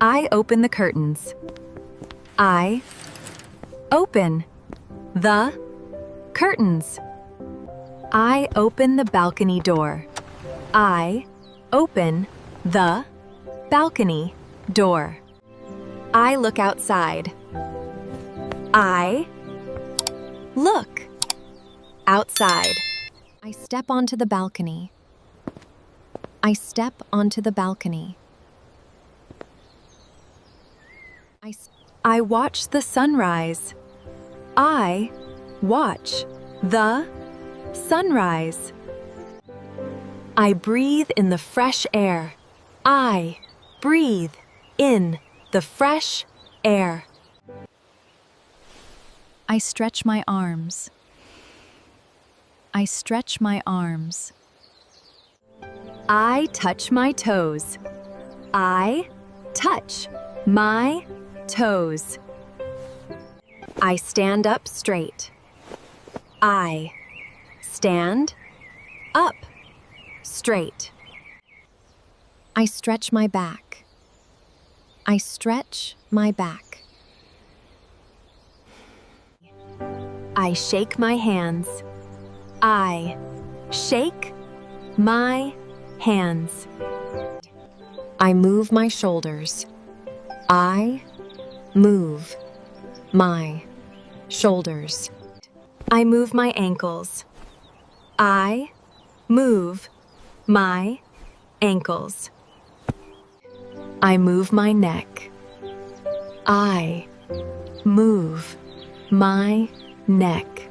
I open the curtains. I open the curtains. I open the balcony door. I open the balcony door. I look outside. I look outside. I step onto the balcony. I step onto the balcony. I watch the sunrise. I watch the sunrise. I breathe in the fresh air. I breathe in the fresh air. I stretch my arms. I stretch my arms. I touch my toes. I touch my toes. I stand up straight. I stand up straight. I stretch my back. I stretch my back. I shake my hands. I shake my hands. I move my shoulders. I move my shoulders. I move my ankles. I move my ankles. I move my neck. I move my neck.